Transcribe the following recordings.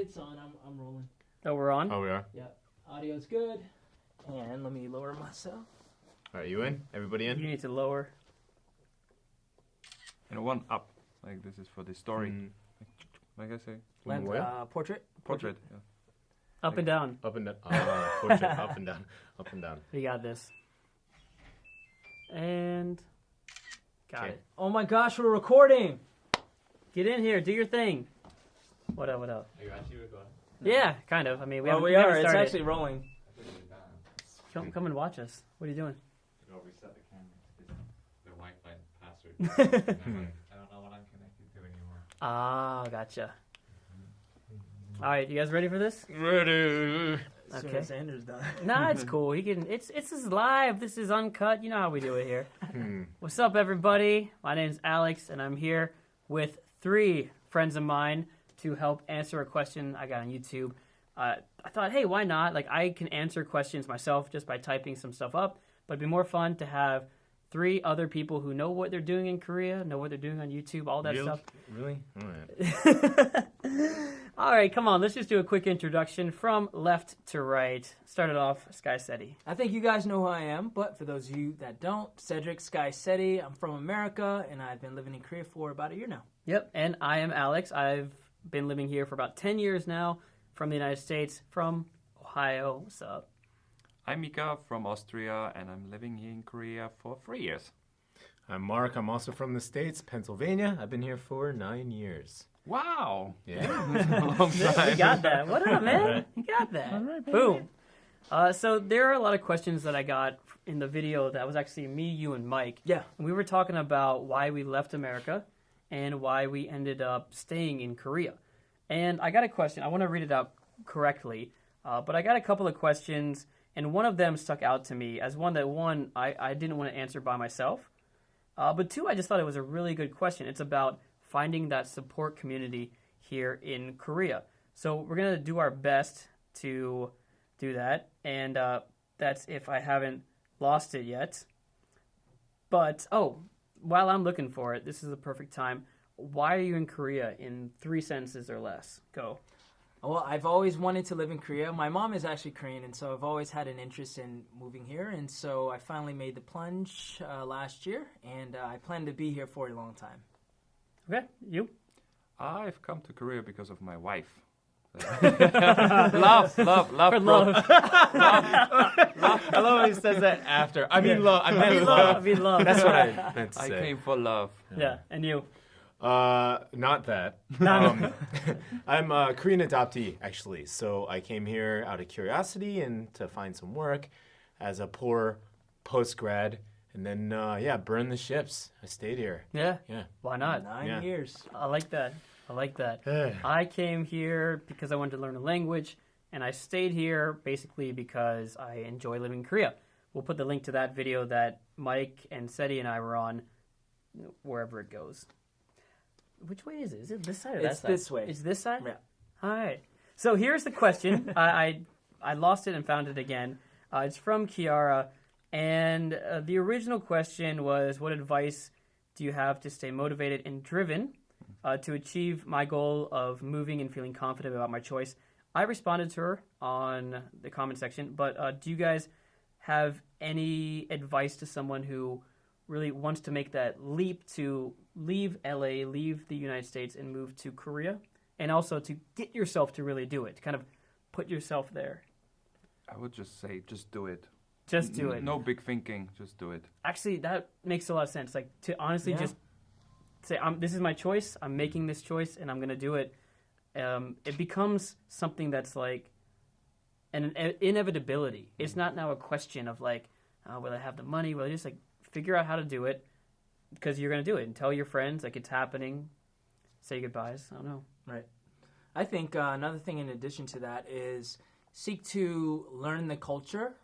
It's on. I'm rolling. Oh, we're on? Oh, we are? Yeah. Audio's good. And let me lower myself. Are you in? Everybody in? You need to lower. And one up. Like this is for the story. Like I say. Portrait? Portrait. Yeah. Up and down. Up and down. Portrait. Up and down. Up and down. We got this. And got it. Oh my gosh, we're recording. Get in here. Do your thing. What up? Are you actually recording? Yeah, kind of. I mean, we haven't are. It's started. actually rolling. Come and watch us. What are you doing? I'll reset the camera to the Wi-Fi password. I don't know what I'm connected to anymore. Ah, gotcha. All right, you guys ready for this? Ready. As soon Okay. as Andrew's done. Nah, it's cool. This is live. This is uncut. You know how we do it here. What's up, everybody? My name's Alex, and I'm here with 3 friends of mine to help answer a question I got on YouTube. I thought, hey, why not? Like, I can answer questions myself just by typing some stuff up, but it'd be more fun to have 3 other people who know what they're doing in Korea, know what they're doing on YouTube, all that stuff. Really? All right. All right, come on. Let's just do a quick introduction from left to right. Started off, Skycedi. I think you guys know who I am, but for those of you that don't, Cedric, Skycedi. I'm from America, and I've been living in Korea for about a year now. Yep, and I am Alex. I've been living here for about 10 years now, from the United States, from Ohio. What's up? I'm Mika from Austria, and I'm living here in Korea for 3 years. I'm Mark. I'm also from the States, Pennsylvania. I've been here for 9 years. Wow! Yeah. A long time. You got that. What up, man? You got that. All right, baby. Boom. So there are a lot of questions that I got in the video that was actually me, you, and Mike. Yeah. And we were talking about why we left America and why we ended up staying in Korea. And I got a question. I want to read it out correctly. But I got a couple of questions, and one of them stuck out to me as one that, I didn't want to answer by myself. But 2, I just thought it was a really good question. It's about finding that support community here in Korea. So we're going to do our best to do that. And that's if I haven't lost it yet. But, while I'm looking for it, this is the perfect time. Why are you in Korea in 3 sentences or less? Go. Well, I've always wanted to live in Korea. My mom is actually Korean, and so I've always had an interest in moving here. And so I finally made the plunge last year, and I plan to be here for a long time. Okay, you? I've come to Korea because of my wife. love. For love. I love when he says that after. I mean love. I meant love. I mean love. That's what I meant to I say. came for love. Yeah, and you? Not that. I'm a Korean adoptee, actually. So I came here out of curiosity and to find some work as a poor post-grad. And then, burn the ships. I stayed here. Yeah? Yeah. Why not? 9 years. I like that. I came here because I wanted to learn a language, and I stayed here basically because I enjoy living in Korea. We'll put the link to that video that Mike and Cedi and I were on, wherever it goes. Which way is it? Is it this side or that It's side? this way. It's this side? Yeah. All right. So here's the question. I lost it and found it again. It's from Kiara, and the original question was, what advice do you have to stay motivated and driven to achieve my goal of moving and feeling confident about my choice? I responded to her on the comment section, but do you guys have any advice to someone who really wants to make that leap to leave LA, leave the United States, and move to Korea? And also to get yourself to really do it, to kind of put yourself there. I would just say, just do it. Just do it. No big thinking, just do it. Actually, that makes a lot of sense. Like, to honestly just say, this is my choice, I'm making this choice, and I'm going to do it. It becomes something that's like an inevitability. It's not now a question of like, will I have the money? Will I just like figure out how to do it? Because you're going to do it. And tell your friends, like, it's happening. Say goodbyes. I don't know. Right. I think another thing in addition to that is seek to learn the culture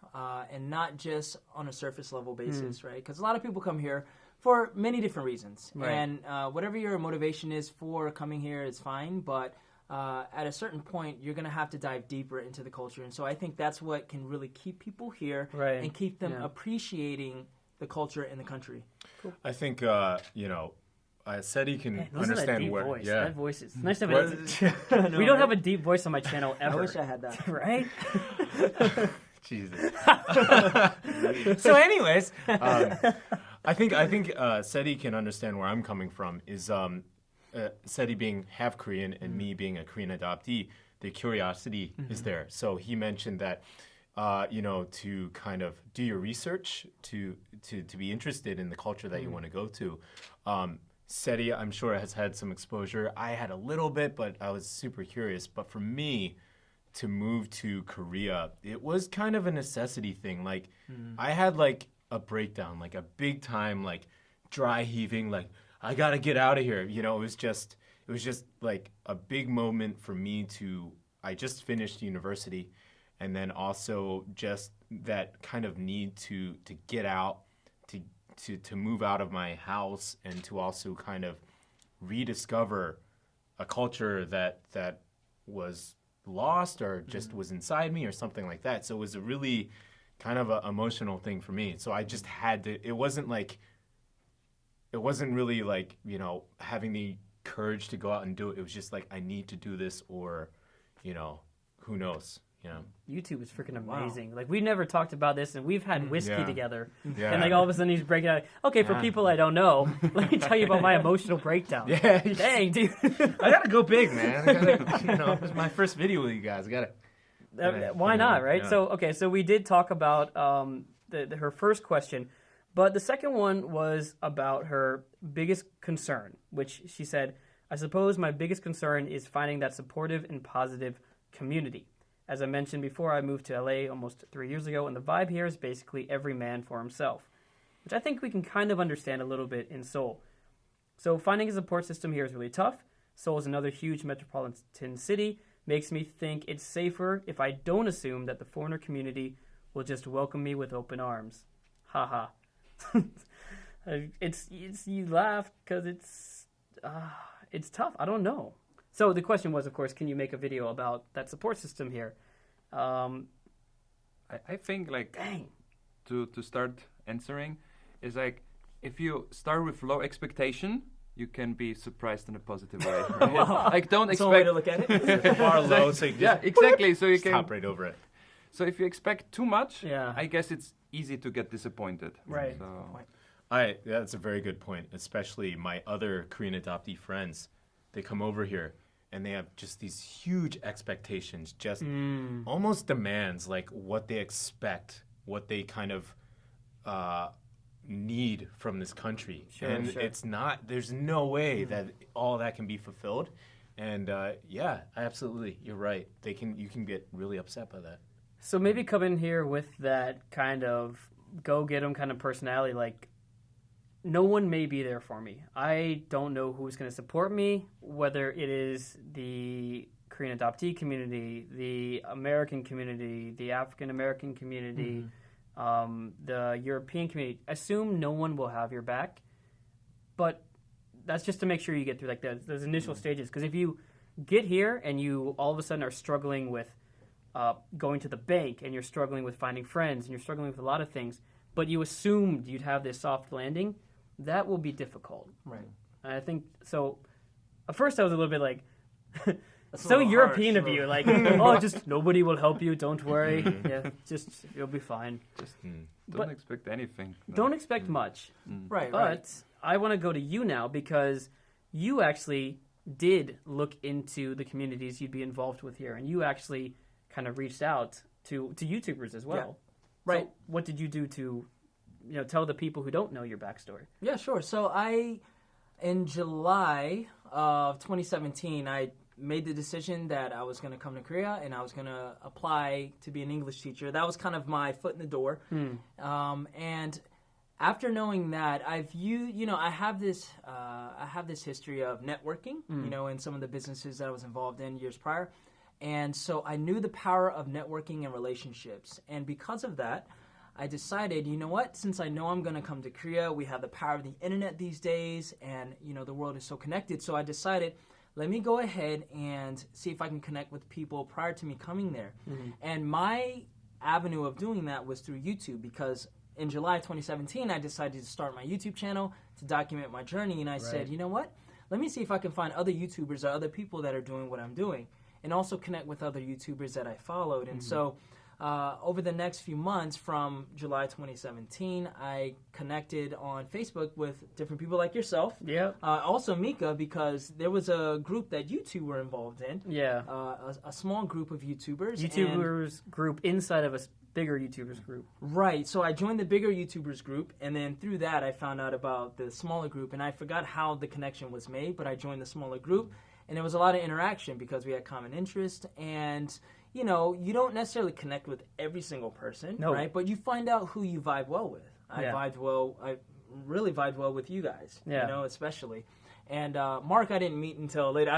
and not just on a surface level basis, right? Because a lot of people come here for many different reasons. Right. And whatever your motivation is for coming here is fine, but at a certain point, you're going to have to dive deeper into the culture. And so I think that's what can really keep people here and keep them appreciating the culture in the country. I think, Cedric can Man, listen to that understand deep where. voice. Yeah. That voice is nice to What- have. We don't have a deep voice on my channel ever. I wish I had that. Right? Jesus. So, anyways, I think Cedric can understand where I'm coming from. Is Cedric being half Korean and me being a Korean adoptee, the curiosity is there. So he mentioned that, to kind of do your research to be interested in the culture that you want to go to. Cedric, I'm sure, has had some exposure. I had a little bit, but I was super curious. But for me, to move to Korea, it was kind of a necessity thing. Like, I had like a breakdown, like a big time, like dry heaving, like I gotta get out of here. It was just like a big moment for me I just finished university, and then also just that kind of need to get out, to move out of my house, and to also kind of rediscover a culture that was lost or just was inside me or something like that. So it was a really kind of an emotional thing for me. So I just had to. It wasn't really like, having the courage to go out and do it. It was just like, I need to do this, or, who knows, YouTube is freaking amazing. Like, we never talked about this, and we've had whiskey Yeah. together. Yeah. And like all of a sudden he's breaking out. Okay, for people I don't know, let me tell you about my emotional breakdown. Yeah. Dang, dude. I gotta go big, man. It was my first video with you guys. I gotta. Why not, right? Yeah. So we did talk about her first question, but the second one was about her biggest concern, which she said, I suppose my biggest concern is finding that supportive and positive community. As I mentioned before, I moved to LA almost 3 years ago, and the vibe here is basically every man for himself, which I think we can kind of understand a little bit in Seoul. So finding a support system here is really tough. Seoul is another huge metropolitan city. Makes me think it's safer if I don't assume that the foreigner community will just welcome me with open arms. Haha. It's you laugh because it's tough. I don't know. So the question was, of course, can you make a video about that support system here? I think like Dang. to start answering is like, if you start with low expectation, you can be surprised in a positive way. Right? Wow. Like, don't That's one way expect. to look at it. Bar low, so you just Yeah, exactly. So you can. hop right over it. So if you expect too much, Yeah. I guess it's easy to get disappointed. Right. So That's a very good point. Especially my other Korean adoptee friends, they come over here and they have just these huge expectations, just almost demands, like what they expect, what they kind of need from this country. Sure, and sure. it's not, there's no way that all that can be fulfilled. And yeah, absolutely, you're right. You can get really upset by that. So maybe come in here with that kind of go-get-'em kind of personality, like, no one may be there for me. I don't know who's going to support me, whether it is the Korean adoptee community, the American community, the African-American community, the European community. Assume no one will have your back, but that's just to make sure you get through like those initial stages. Because if you get here and you all of a sudden are struggling with going to the bank, and you're struggling with finding friends, and you're struggling with a lot of things, but you assumed you'd have this soft landing, that will be difficult. Right. And I think so. At first, I was a little bit like, That's a so little European harsh, of you, like, oh, just nobody will help you. Don't worry. Yeah, just you'll be fine. don't But- expect anything. No. Don't expect much. Right, But right. I want to go to you now because you actually did look into the communities you'd be involved with here, and you actually kind of reached out to YouTubers as well. Right. So what did you do to, tell the people who don't know your backstory? Yeah, sure. So in July of 2017, I made the decision that I was going to come to Korea and I was going to apply to be an English teacher. That was kind of my foot in the door. And after knowing that, I have this history of networking, in some of the businesses that I was involved in years prior. And so I knew the power of networking and relationships. And because of that, I decided, you know what, since I know I'm going to come to Korea, we have the power of the internet these days, and, the world is so connected. So I decided, let me go ahead and see if I can connect with people prior to me coming there. And my avenue of doing that was through YouTube, because in July 2017, I decided to start my YouTube channel to document my journey, and I said, you know what? Let me see if I can find other YouTubers or other people that are doing what I'm doing, and also connect with other YouTubers that I followed. And so over the next few months from July 2017, I connected on Facebook with different people like yourself. Yeah. Also Mika, because there was a group that you two were involved in. Yeah. A small group of YouTubers. YouTubers group inside of a bigger YouTubers group. Right. So I joined the bigger YouTubers group, and then through that I found out about the smaller group, and I forgot how the connection was made, but I joined the smaller group, and there was a lot of interaction because we had common interest, and you know, you don't necessarily connect with every single person, right? But you find out who you vibe well with. I really vibed well with you guys, you know, especially. And Mark, I didn't meet until later.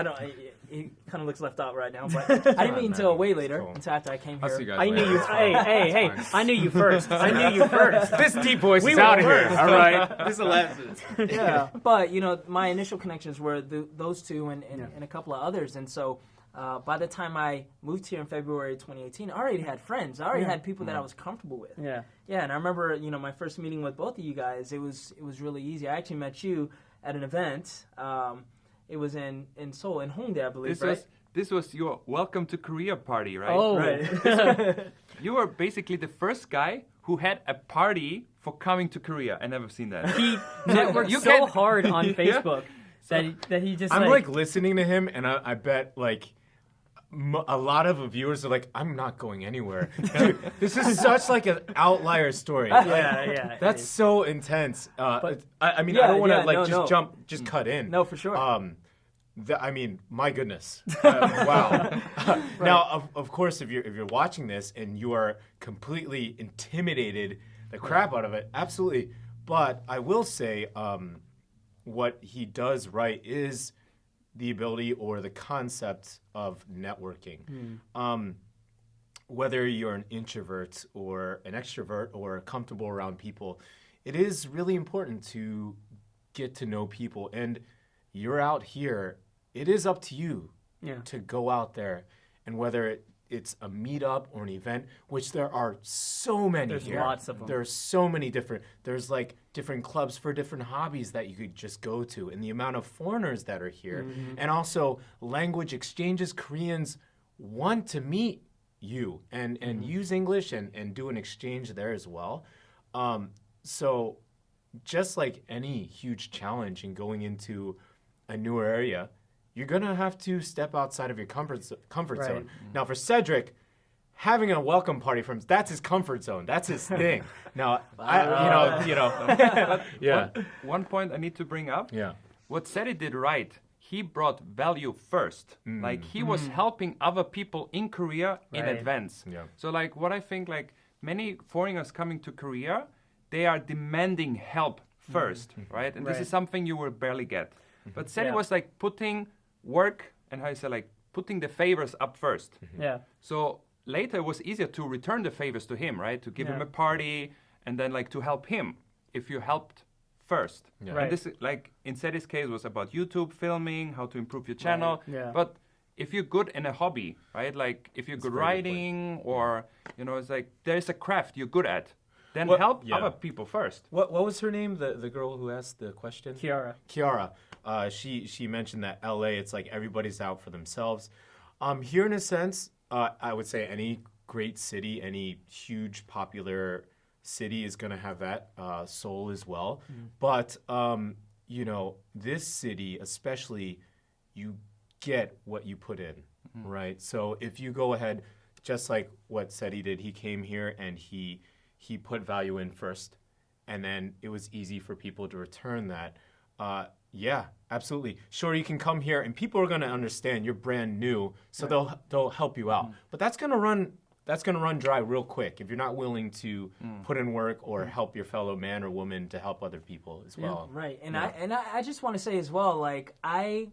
He kind of looks left out right now, but I didn't meet until way later, until after I came I'll here. see you guys I knew later. you. Hey! I knew you first. This deep voice is out of here. All right. This elapses. Yeah, but you know, my initial connections were those two and a couple of others, and so by the time I moved here in February 2018, I already had friends. I already had people that I was comfortable with. Yeah. Yeah, and I remember, you know, my first meeting with both of you guys. It was really easy. I actually met you at an event. It was in Seoul, in Hongdae, I believe, This was your welcome to Korea party, right? Oh, Right. You were basically the first guy who had a party for coming to Korea. I never seen that. he networked You so can- hard on Facebook that he just I'm like listening to him, and I bet like a lot of viewers are like, I'm not going anywhere. Dude, this is such like an outlier story. yeah. That's so intense. I mean, I Yeah, don't want to yeah, like no. just cut in. No, for sure. I mean, my goodness. Wow. Now, of course, if you're watching this and you are completely intimidated the crap out of it, absolutely. But I will say, what he does right is the ability or the concept of networking. Whether you're an introvert or an extrovert or comfortable around people, it is really important to get to know people. And you're out here, it is up to you to go out there. And whether it's a meetup or an event, which there are so many There's here. lots of them. There's so many there's like different clubs for different hobbies that you could just go to, and the amount of foreigners that are here. And also language exchanges. Koreans want to meet you and use English and do an exchange there as well. So just like any huge challenge in going into a newer area, you're going to have to step outside of your comfort zone. Now, for Cedric, having a welcome party that's his comfort zone. That's his thing. Now, yeah. One point I need to bring up. Yeah. What Cedric did right, he brought value first. Like he was helping other people in Korea in Right. advance. Yeah. So like what I think like many foreigners coming to Korea, they are demanding help first, right? And this Right. is something you will barely get. But Cedric was like putting work and how you say like putting the favors up first. Yeah. So later it was easier to return the favors to him, right? To give him Yeah. a party and then like to help him if you helped first. Yeah. Right. And this like in Cedric's case was about YouTube filming, how to improve your channel. Yeah. But if you're good in a hobby, right? Like if you're good a very good writing or it's like there's a craft you're good at, then Well, help yeah. other people first. What was her name? The girl who asked the question? Kiara. She mentioned that LA, it's like everybody's out for themselves. Here, in a sense, I would say any great city, any huge popular city is going to have that. Seoul as well. But, this city, especially, you get what you put in, right? So if you go ahead, just like what Cedi did, he came here and he put value in first, and then it was easy for people to return that. Yeah, absolutely. Sure, you can come here, and people are going to understand you're brand new, so they'll help you out. But that's going to run dry real quick if you're not willing to put in work or help your fellow man or woman to help other people as well. Right, and I just want to say as well, like I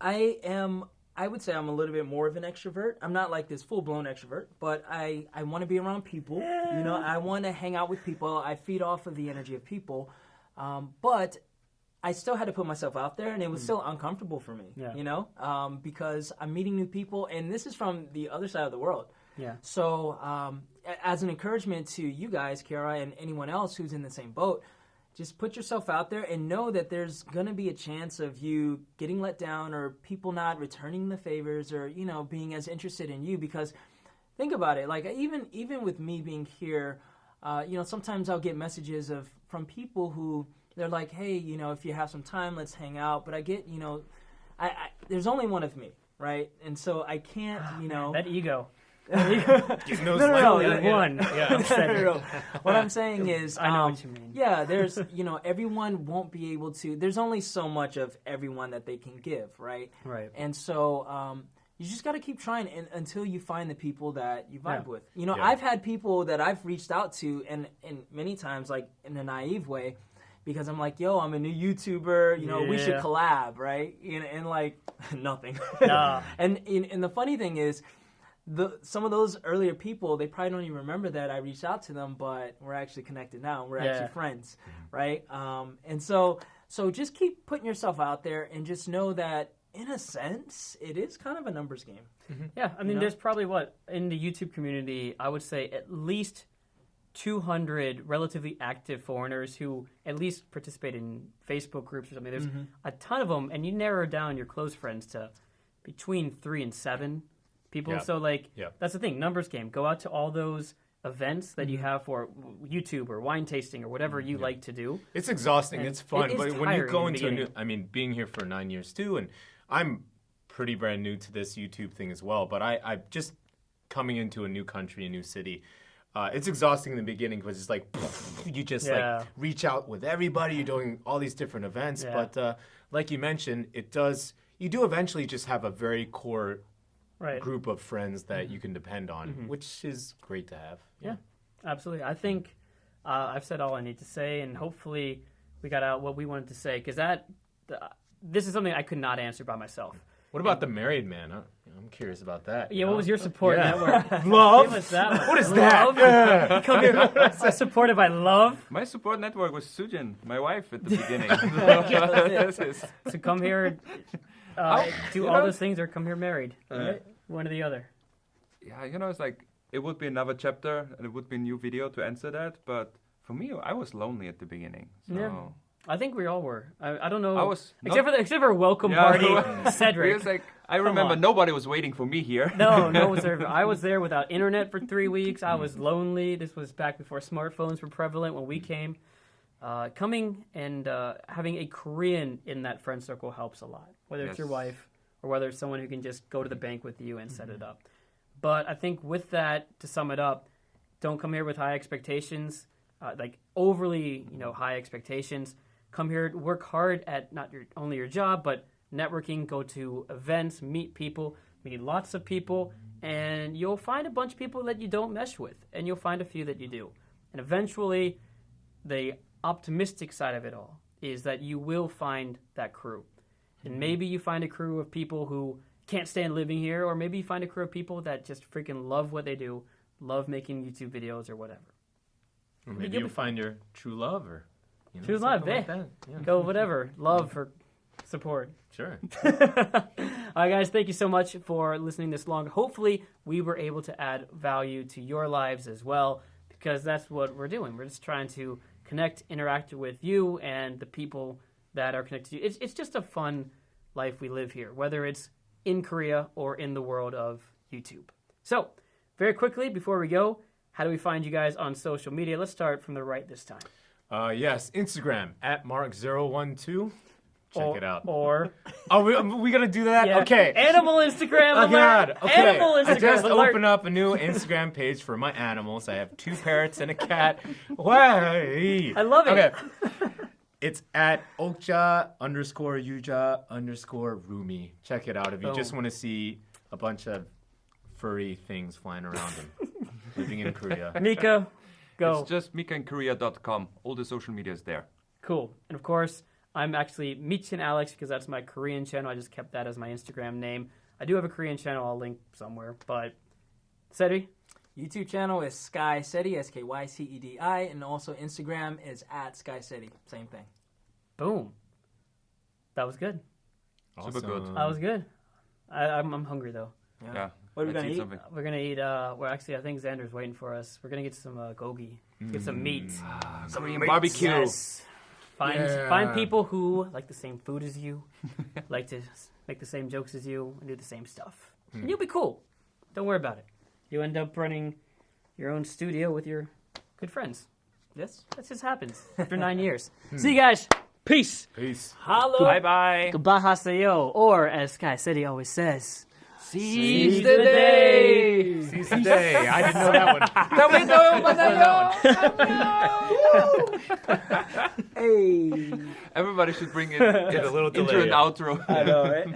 would say I'm a little bit more of an extrovert. I'm not like this full-blown extrovert, but I want to be around people. You know, I want to hang out with people. I feed off of the energy of people. But I still had to put myself out there, and it was still uncomfortable for me, because I'm meeting new people, and this is from the other side of the world. Yeah. So as an encouragement to you guys, Kiara, and anyone else who's in the same boat, just put yourself out there and know that there's going to be a chance of you getting let down or people not returning the favors or, being as interested in you. Because think about it, like even with me being here, sometimes I'll get messages from people who they're like, hey, if you have some time, let's hang out. But I get, I there's only one of me, right? And so I can't, That ego. No, one. Yeah, no. What I'm saying is, I know what you mean. Yeah, there's, everyone won't be able to. There's only so much of everyone that they can give, right? Right. And so you just got to keep trying until you find the people that you vibe with. Yeah. I've had people that I've reached out to, and many times, like in a naive way, because I'm like, yo, I'm a new YouTuber. We should collab, right? And like nothing. Nah. And the funny thing is, some of those earlier people, they probably don't even remember that I reached out to them, but we're actually connected now. We're actually friends, right? And so just keep putting yourself out there and just know that, in a sense, it is kind of a numbers game. Mm-hmm. Yeah, I mean, there's probably in the YouTube community, I would say at least 200 relatively active foreigners who at least participate in Facebook groups or something. There's a ton of them, and you narrow down your close friends to between 3 and 7 people. Yeah. So, that's the thing, numbers game. Go out to all those events that you have for YouTube or wine tasting or whatever you like to do. It's exhausting. And it's fun. it is But when you go tiring in the into being here for 9 years too, and I'm pretty brand new to this YouTube thing as well, but I just coming into a new country, a new city, it's exhausting in the beginning because it's like you just like reach out with everybody. You're doing all these different events, but like you mentioned, you do eventually just have a very core group of friends that you can depend on, which is great to have. Yeah, absolutely. I think I've said all I need to say, and hopefully we got out what we wanted to say, because this is something I could not answer by myself. What about the married man? I'm curious about that. Yeah, what was your support network? Love? Give us that one. What is love? that? You come here supported by love? My support network was Sujin, my wife, at the beginning. So come here, do all those things, or come here married. Right? One or the other. Yeah, it's like, it would be another chapter, and it would be a new video to answer that, but for me, I was lonely at the beginning. So. Yeah. I think we all were. I don't know. I was except for a welcome party, Cedric. Because I remember nobody was waiting for me here. No one was there. I was there without internet for 3 weeks. I was lonely. This was back before smartphones were prevalent when we came. Coming and having a Korean in that friend circle helps a lot. Whether it's your wife or whether it's someone who can just go to the bank with you and set it up. But I think with that, to sum it up, don't come here with high expectations, like overly high expectations. Come here, work hard at not only your job, but networking, go to events, meet people, meet lots of people, and you'll find a bunch of people that you don't mesh with, and you'll find a few that you do. And eventually, the optimistic side of it all is that you will find that crew. And maybe you find a crew of people who can't stand living here, or maybe you find a crew of people that just freaking love what they do, love making YouTube videos or whatever. Or maybe you'll find your true love, or... True love, like Go whatever. Love for support. Sure. All right, guys, thank you so much for listening this long. Hopefully, we were able to add value to your lives as well, because that's what we're doing. We're just trying to connect, interact with you and the people that are connected to you. It's just a fun life we live here, whether it's in Korea or in the world of YouTube. So, very quickly, before we go, how do we find you guys on social media? Let's start from the right this time. Yes, Instagram @Mark012. Check it out. Or we gonna do that? yeah. Okay. Animal Instagram. Oh God. Okay. Animal Instagram. I just alert. opened up a new Instagram page for my animals. I have 2 parrots and a cat. Why? I love it. Okay. It's @Okja_Yuja_Rumi. Check it out if you just want to see a bunch of furry things flying around and living in Korea. Mika, go. It's just MikainKorea.com. All the social media is there. Cool. And of course, I'm actually Michin Alex because that's my Korean channel. I just kept that as my Instagram name. I do have a Korean channel I'll link somewhere, but Cedric? YouTube channel is Skycedi, Skycedi, and also Instagram is @Skycedi. Same thing. Boom. That was good. Super good. That was good. I'm hungry though. Yeah. What are we Let's gonna eat? something. We're gonna eat. Well, actually, I think Xander's waiting for us. We're gonna get some gogi, get some meat, Korean barbecue. Yes. Find people who like the same food as you, like to make the same jokes as you, and do the same stuff. And you'll be cool. Don't worry about it. You end up running your own studio with your good friends. Yes. That just happens after 9 years. See you guys. Peace. Peace. Hello. Bye bye. Goodbye, Haseyo. Or as Skycedi always says, Seize the day. Seize the day. I didn't know that one. Hey. Everybody should bring it. Get a little intro delay. and outro. I know, right?